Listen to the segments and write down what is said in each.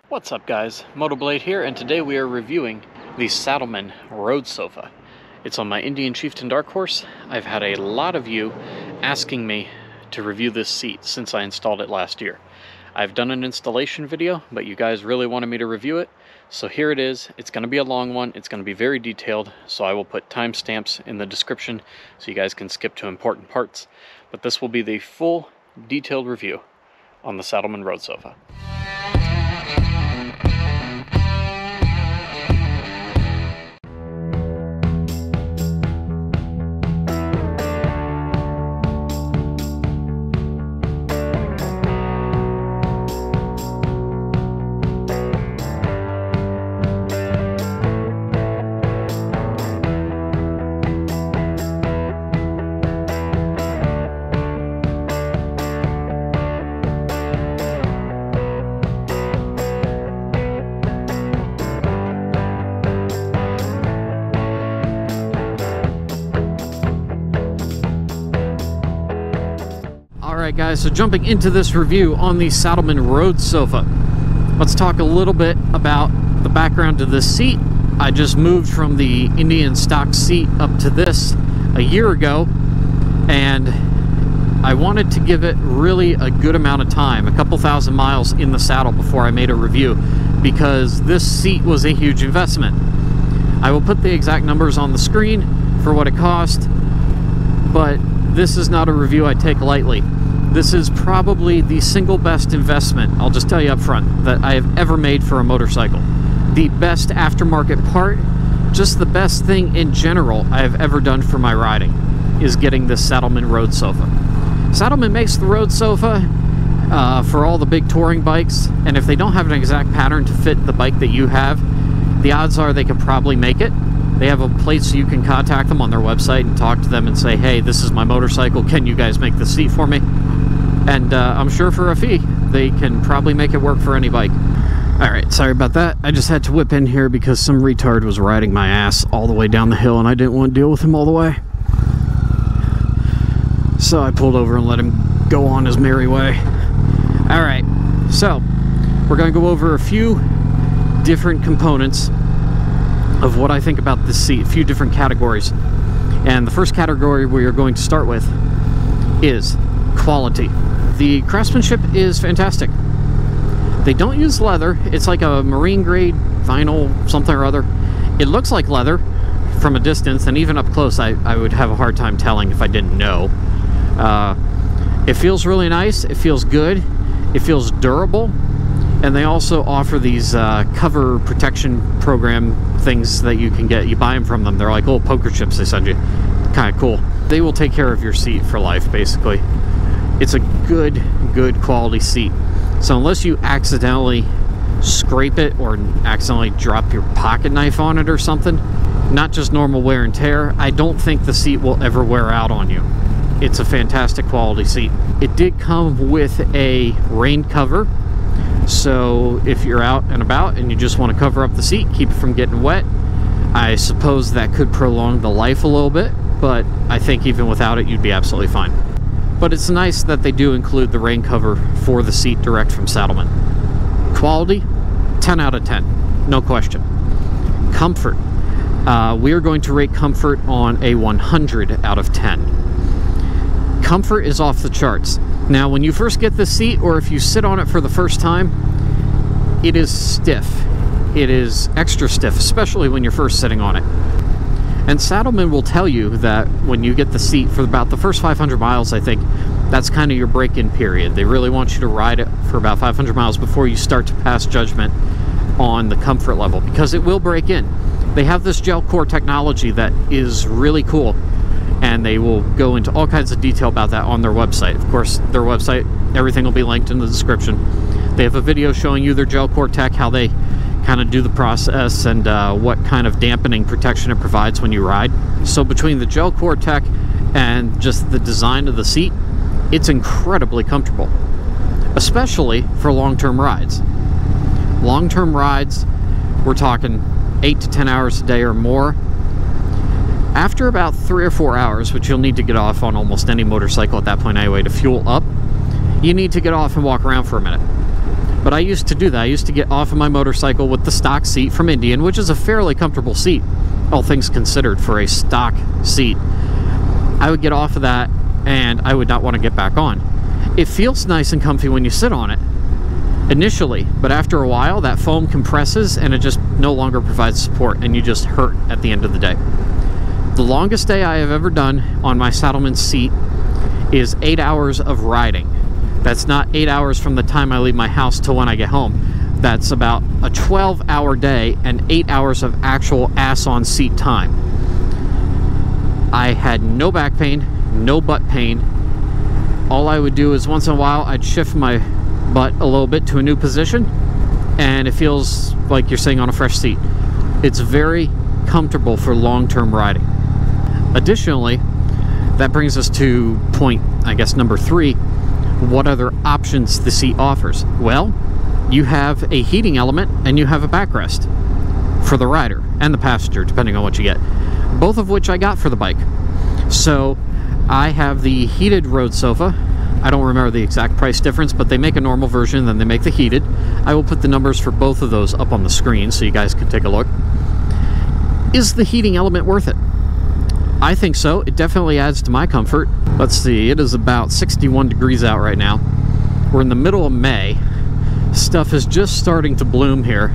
What's up guys, Motoblade here, and today we are reviewing the Saddlemen Road Sofa. It's on my Indian Chieftain Dark Horse. I've had a lot of you asking me to review this seat since I installed it last year. I've done an installation video, but you guys really wanted me to review it, so here it is. It's going to be a long one, it's going to be very detailed, so I will put timestamps in the description so you guys can skip to important parts. But this will be the full detailed review on the Saddlemen Road Sofa. Alright guys, so jumping into this review on the Saddlemen Road Sofa, let's talk a little bit about the background to this seat. I just moved from the Indian stock seat up to this a year ago, and I wanted to give it really a good amount of time, a couple thousand miles in the saddle before I made a review, because this seat was a huge investment. I will put the exact numbers on the screen for what it cost, but this is not a review I take lightly. This is probably the single best investment, I'll just tell you up front, that I have ever made for a motorcycle. The best aftermarket part, just the best thing in general I have ever done for my riding, is getting this Saddlemen Road Sofa. Saddlemen makes the Road Sofa for all the big touring bikes, and if they don't have an exact pattern to fit the bike that you have, the odds are they could probably make it. They have a place you can contact them on their website and talk to them and say, hey, this is my motorcycle, can you guys make the seat for me? And I'm sure for a fee, they can probably make it work for any bike. Alright, sorry about that. I just had to whip in here because some retard was riding my ass all the way down the hill and I didn't want to deal with him all the way. So I pulled over and let him go on his merry way. Alright, so we're going to go over a few different components of what I think about this seat, a few different categories. And the first category we are going to start with is quality. The craftsmanship is fantastic. They don't use leather. It's like a marine grade vinyl something or other. It looks like leather from a distance, and even up close I would have a hard time telling if I didn't know. It feels really nice. It feels good. It feels durable. And they also offer these cover protection program things that you can get. You buy them from them. They're like little poker chips they send you. Kind of cool. They will take care of your seat for life, basically. It's a good quality seat. So unless you accidentally scrape it or accidentally drop your pocket knife on it or something, not just normal wear and tear, I don't think the seat will ever wear out on you. It's a fantastic quality seat. It did come with a rain cover. So if you're out and about and you just want to cover up the seat, keep it from getting wet, I suppose that could prolong the life a little bit, but I think even without it, you'd be absolutely fine. But it's nice that they do include the rain cover for the seat direct from Saddlemen. Quality, 10 out of 10, no question. Comfort, we are going to rate comfort on a 100 out of 10. Comfort is off the charts. Now, when you first get this seat, or if you sit on it for the first time, it is stiff. It is extra stiff, especially when you're first sitting on it. And Saddlemen will tell you that when you get the seat for about the first 500 miles, I think, that's kind of your break-in period. They really want you to ride it for about 500 miles before you start to pass judgment on the comfort level, because it will break in. They have this gel core technology that is really cool, and they will go into all kinds of detail about that on their website. Of course, their website, everything will be linked in the description. They have a video showing you their gel core tech, how they kind of do the process, and what kind of dampening protection it provides when you ride. So between the gel core tech and just the design of the seat, it's incredibly comfortable, especially for long-term rides. Long-term rides, we're talking 8 to 10 hours a day or more. After about 3 or 4 hours, which you'll need to get off on almost any motorcycle at that point anyway to fuel up, you need to get off and walk around for a minute. But I used to do that. I used to get off of my motorcycle with the stock seat from Indian, which is a fairly comfortable seat, all things considered, for a stock seat. I would get off of that, and I would not want to get back on. It feels nice and comfy when you sit on it initially, but after a while, that foam compresses, and it just no longer provides support, and you just hurt at the end of the day. The longest day I have ever done on my Saddlemen seat is 8 hours of riding. That's not 8 hours from the time I leave my house till when I get home. That's about a 12-hour day and 8 hours of actual ass-on seat time. I had no back pain, no butt pain. All I would do is once in a while I'd shift my butt a little bit to a new position, and it feels like you're sitting on a fresh seat. It's very comfortable for long-term riding. Additionally, that brings us to point, I guess, number 3. What other options the seat offers? Well, you have a heating element and you have a backrest for the rider and the passenger, depending on what you get, both of which I got for the bike. So I have the heated road sofa. I don't remember the exact price difference, but they make a normal version, then they make the heated. I will put the numbers for both of those up on the screen so you guys can take a look. Is the heating element worth it? I think so. It definitely adds to my comfort. Let's see, it is about 61 degrees out right now. We're in the middle of May. Stuff is just starting to bloom here.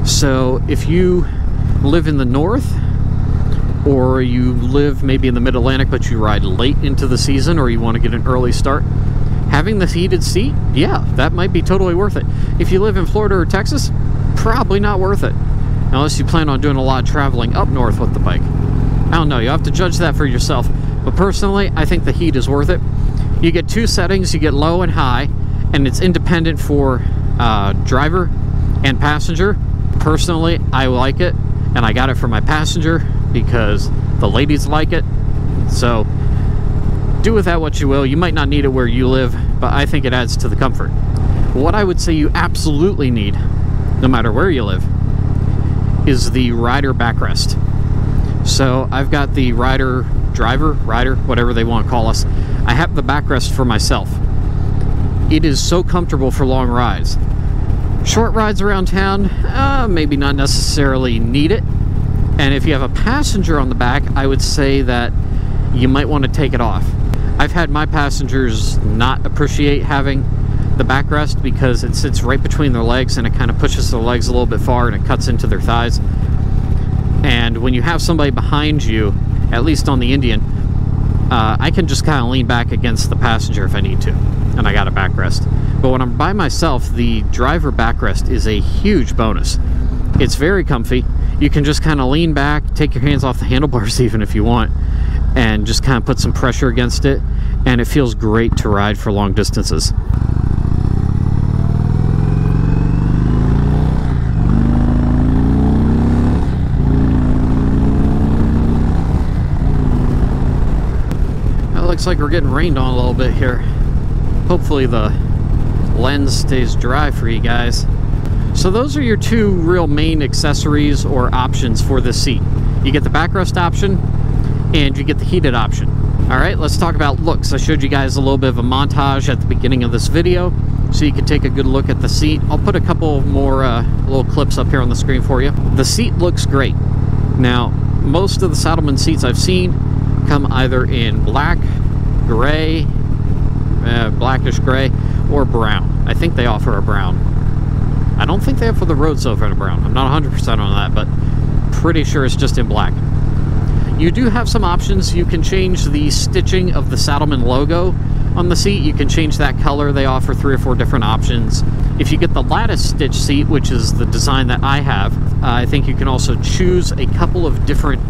So if you live in the north, or you live maybe in the mid-Atlantic but you ride late into the season, or you want to get an early start, having the heated seat, yeah, that might be totally worth it. If you live in Florida or Texas, probably not worth it, unless you plan on doing a lot of traveling up north with the bike. I don't know, you have to judge that for yourself. But personally, I think the heat is worth it. You get 2 settings, you get low and high, and it's independent for driver and passenger. Personally, I like it, and I got it for my passenger because the ladies like it. So do with that what you will. You might not need it where you live, but I think it adds to the comfort. What I would say you absolutely need, no matter where you live, is the rider backrest. So I've got the rider, whatever they want to call us. I have the backrest for myself. It is so comfortable for long rides. Short rides around town, maybe not necessarily need it. And if you have a passenger on the back, I would say that you might want to take it off. I've had my passengers not appreciate having the backrest because it sits right between their legs and it kind of pushes their legs a little bit far and it cuts into their thighs. And when you have somebody behind you, at least on the Indian, I can just kind of lean back against the passenger if I need to, and I got a backrest. But when I'm by myself, the driver backrest is a huge bonus. It's very comfy. You can just kind of lean back, take your hands off the handlebars even if you want, and just kind of put some pressure against it, and it feels great to ride for long distances. Looks like we're getting rained on a little bit here. Hopefully the lens stays dry for you guys. So those are your 2 real main accessories or options for this seat. You get the backrest option and you get the heated option. Alright, let's talk about looks. I showed you guys a little bit of a montage at the beginning of this video so you can take a good look at the seat. I'll put a couple more little clips up here on the screen for you. The seat looks great. Now, most of the Saddlemen seats I've seen come either in black, gray, blackish gray, or brown. I think they offer a brown. I don't think they have for the road sofa in a brown. I'm not 100% on that, but pretty sure it's just in black. You do have some options. You can change the stitching of the Saddlemen logo on the seat. You can change that color. They offer 3 or 4 different options. If you get the lattice stitch seat, which is the design that I have, I think you can also choose a couple of different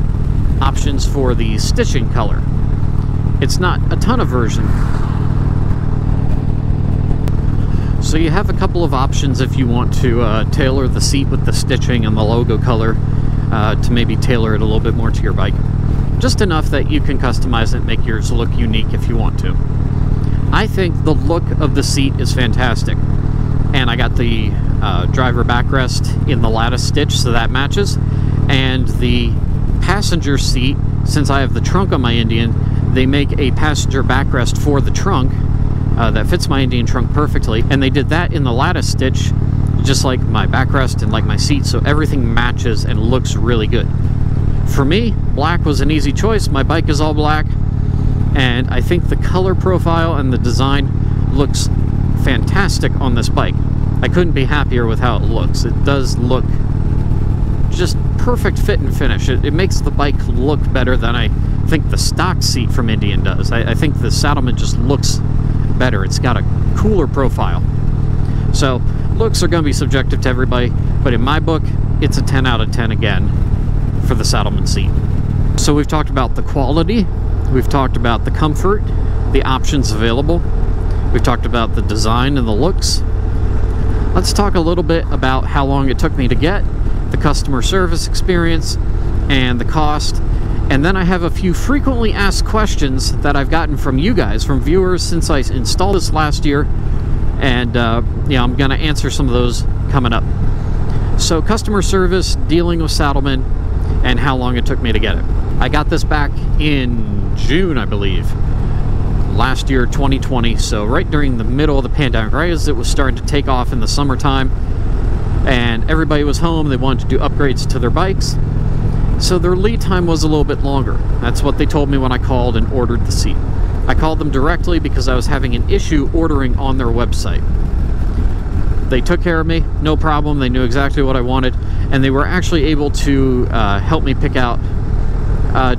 options for the stitching color. It's not a ton of version. So you have a couple of options if you want to tailor the seat with the stitching and the logo color to maybe tailor it a little bit more to your bike. Just enough that you can customize it and make yours look unique if you want to. I think the look of the seat is fantastic. And I got the driver backrest in the lattice stitch, so that matches. And the passenger seat, since I have the trunk on my Indian, they make a passenger backrest for the trunk that fits my Indian trunk perfectly, and they did that in the lattice stitch, just like my backrest and like my seat, so everything matches and looks really good. For me, black was an easy choice. My bike is all black, and I think the color profile and the design looks fantastic on this bike. I couldn't be happier with how it looks. It does look just perfect fit and finish. It makes the bike look better than I think the stock seat from Indian does. I think the Saddlemen just looks better. It's got a cooler profile. So looks are going to be subjective to everybody, but in my book, it's a 10 out of 10 again for the Saddlemen seat. So we've talked about the quality, we've talked about the comfort, the options available, we've talked about the design and the looks. Let's talk a little bit about how long it took me to get, the customer service experience, and the cost. And then I have a few frequently asked questions that I've gotten from you guys, from viewers, since I installed this last year. And yeah, I'm going to answer some of those coming up. So customer service, dealing with Saddlemen, and how long it took me to get it. I got this back in June, I believe, last year, 2020. So right during the middle of the pandemic, right as it was starting to take off in the summertime, and everybody was home, they wanted to do upgrades to their bikes. So their lead time was a little bit longer. That's what they told me when I called and ordered the seat. I called them directly because I was having an issue ordering on their website. They took care of me, no problem. They knew exactly what I wanted, and they were actually able to help me pick out,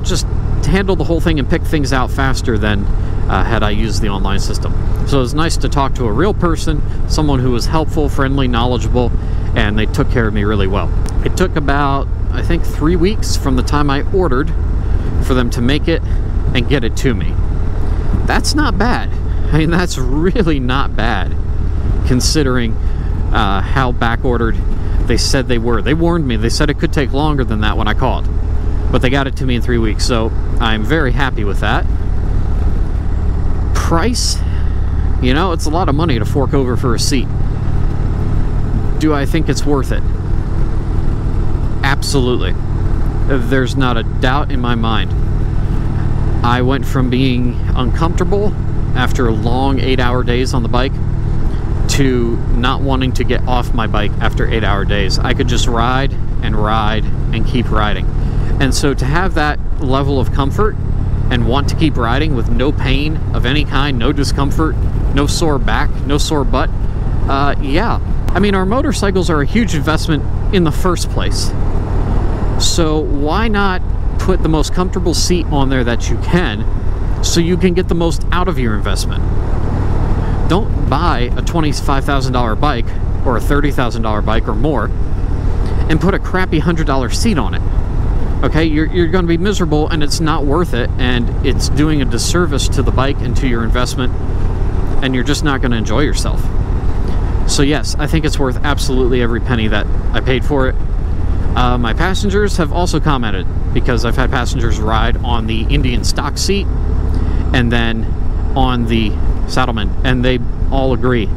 just to handle the whole thing and pick things out faster than had I used the online system. So it was nice to talk to a real person, someone who was helpful, friendly, knowledgeable, and they took care of me really well. It took about, I think, 3 weeks from the time I ordered for them to make it and get it to me. That's not bad. I mean, that's really not bad, considering how back-ordered they said they were. They warned me. They said it could take longer than that when I called, but they got it to me in 3 weeks, so I'm very happy with that. Price, you know, it's a lot of money to fork over for a seat. Do I think it's worth it? Absolutely. There's not a doubt in my mind. I went from being uncomfortable after long 8-hour days on the bike to not wanting to get off my bike after 8-hour days. I could just ride and keep riding. And so to have that level of comfort and want to keep riding with no pain of any kind, no discomfort, no sore back, no sore butt, yeah. I mean, our motorcycles are a huge investment in the first place. So why not put the most comfortable seat on there that you can so you can get the most out of your investment? Don't buy a $25,000 bike or a $30,000 bike or more and put a crappy $100 seat on it. Okay, you're going to be miserable, and it's not worth it, and it's doing a disservice to the bike and to your investment, and you're just not going to enjoy yourself. So yes, I think it's worth absolutely every penny that I paid for it. My passengers have also commented, because I've had passengers ride on the Indian stock seat and then on the Saddlemen, and they all agree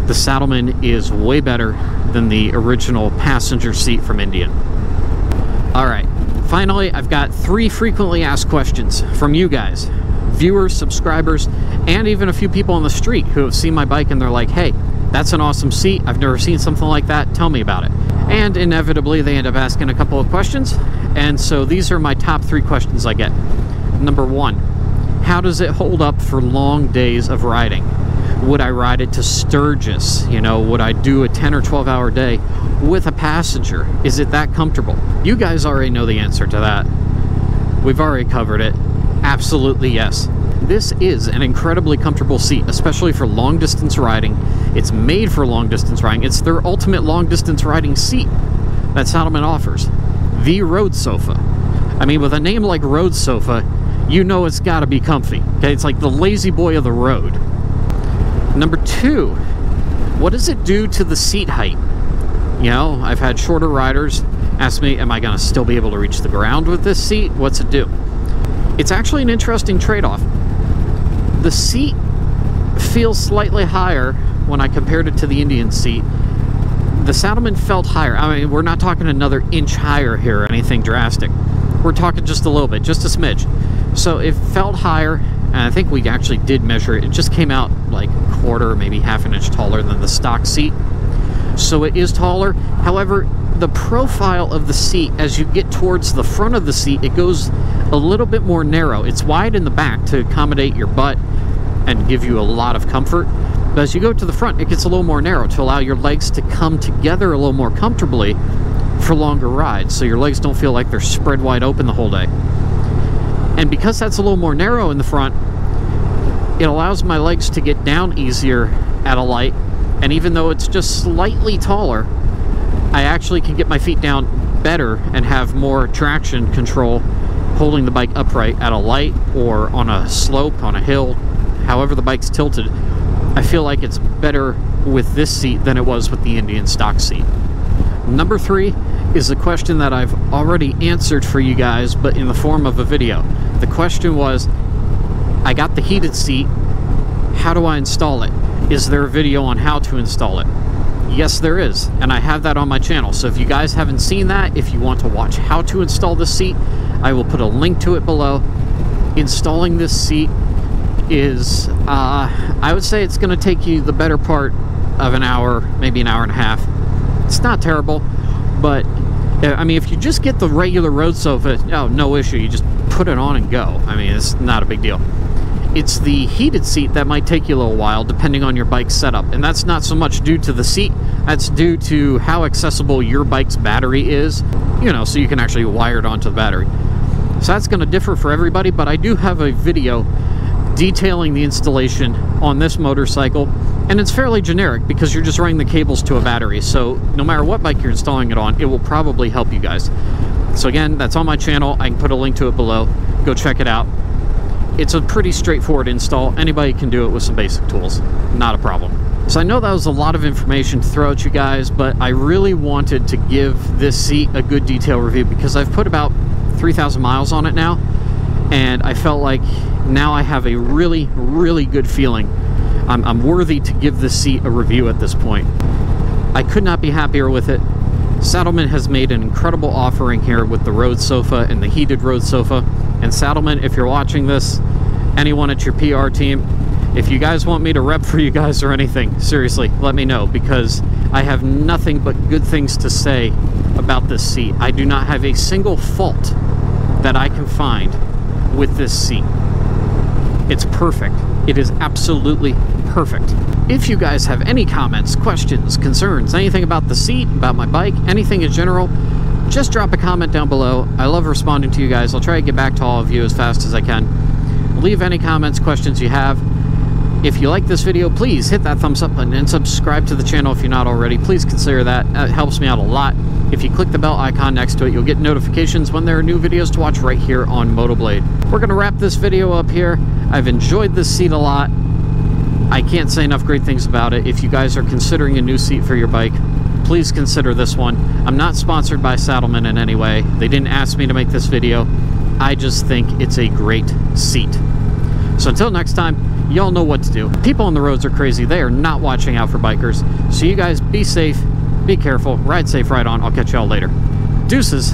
the Saddlemen is way better than the original passenger seat from Indian. Alright, finally, I've got 3 frequently asked questions from you guys, viewers, subscribers, and even a few people on the street who have seen my bike and they're like, hey, that's an awesome seat, I've never seen something like that, tell me about it. And inevitably they end up asking a couple of questions, and so these are my top 3 questions I get. Number 1, how does it hold up for long days of riding? Would I ride it to Sturgis? You know, would I do a 10 or 12 hour day with a passenger? Is it that comfortable? You guys already know the answer to that. We've already covered it. Absolutely yes. This is an incredibly comfortable seat, especially for long distance riding. It's made for long distance riding. It's their ultimate long distance riding seat that Saddlemen offers. The Road Sofa. I mean, with a name like Road Sofa, you know it's got to be comfy. Okay, it's like the lazy boy of the road. Number 2, what does it do to the seat height? You know, I've had shorter riders ask me, am I going to still be able to reach the ground with this seat? What's it do? It's actually an interesting trade-off. The seat feels slightly higher when I compared it to the Indian seat. The Saddlemen felt higher. I mean, we're not talking another inch higher here or anything drastic. We're talking just a little bit, just a smidge. So it felt higher, and I think we actually did measure it. It just came out like 1/4, maybe half an inch taller than the stock seat. So it is taller. However, the profile of the seat, as you get towards the front of the seat, it goes a little bit more narrow. It's wide in the back to accommodate your butt and give you a lot of comfort. But as you go to the front, it gets a little more narrow to allow your legs to come together a little more comfortably for longer rides, so your legs don't feel like they're spread wide open the whole day. And because that's a little more narrow in the front, it allows my legs to get down easier at a light. And even though it's just slightly taller, I actually can get my feet down better and have more traction control holding the bike upright at a light or on a slope, on a hill, however the bike's tilted. I feel like it's better with this seat than it was with the Indian stock seat. Number 3 is a question that I've already answered for you guys, but in the form of a video. The question was, I got the heated seat, how do I install it? Is there a video on how to install it? Yes, there is, and I have that on my channel. So if you guys haven't seen that, if you want to watch how to install this seat, I will put a link to it below. Installing this seat is, I would say it's going to take you the better part of an hour, maybe an hour and a half. It's not terrible, but I mean, if you just get the regular road sofa, oh, no issue. You just put it on and go. I mean, it's not a big deal. It's the heated seat that might take you a little while, depending on your bike's setup. And that's not so much due to the seat. That's due to how accessible your bike's battery is, you know, so you can actually wire it onto the battery. So that's going to differ for everybody, but I do have a video detailing the installation on this motorcycle, and it's fairly generic because you're just running the cables to a battery. So no matter what bike you're installing it on, it will probably help you guys. So again, that's on my channel. I can put a link to it below. Go check it out. It's a pretty straightforward install. Anybody can do it with some basic tools. Not a problem. So I know that was a lot of information to throw at you guys, but I really wanted to give this seat a good detail review because I've put about 3,000 miles on it now, and I felt like now I have a really, really good feeling. I'm worthy to give this seat a review at this point. I could not be happier with it. Saddlemen has made an incredible offering here with the road sofa and the heated road sofa. And Saddlemen, if you're watching this, anyone at your PR team, if you guys want me to rep for you guys or anything, seriously, let me know, because I have nothing but good things to say about this seat. I do not have a single fault that I can find with this seat. It's perfect. It is absolutely perfect. If you guys have any comments, questions, concerns, anything about the seat, about my bike, anything in general, just drop a comment down below. I love responding to you guys. I'll try to get back to all of you as fast as I can. Leave any comments, questions you have. If you like this video, please hit that thumbs up button and subscribe to the channel if you're not already. Please consider that. It helps me out a lot. If you click the bell icon next to it, you'll get notifications when there are new videos to watch right here on MotoBlade. We're going to wrap this video up here. I've enjoyed this seat a lot. I can't say enough great things about it. If you guys are considering a new seat for your bike, please consider this one. I'm not sponsored by Saddlemen in any way. They didn't ask me to make this video. I just think it's a great seat. So until next time, y'all know what to do. People on the roads are crazy. They are not watching out for bikers. So you guys be safe, be careful, ride safe, ride on. I'll catch y'all later. Deuces.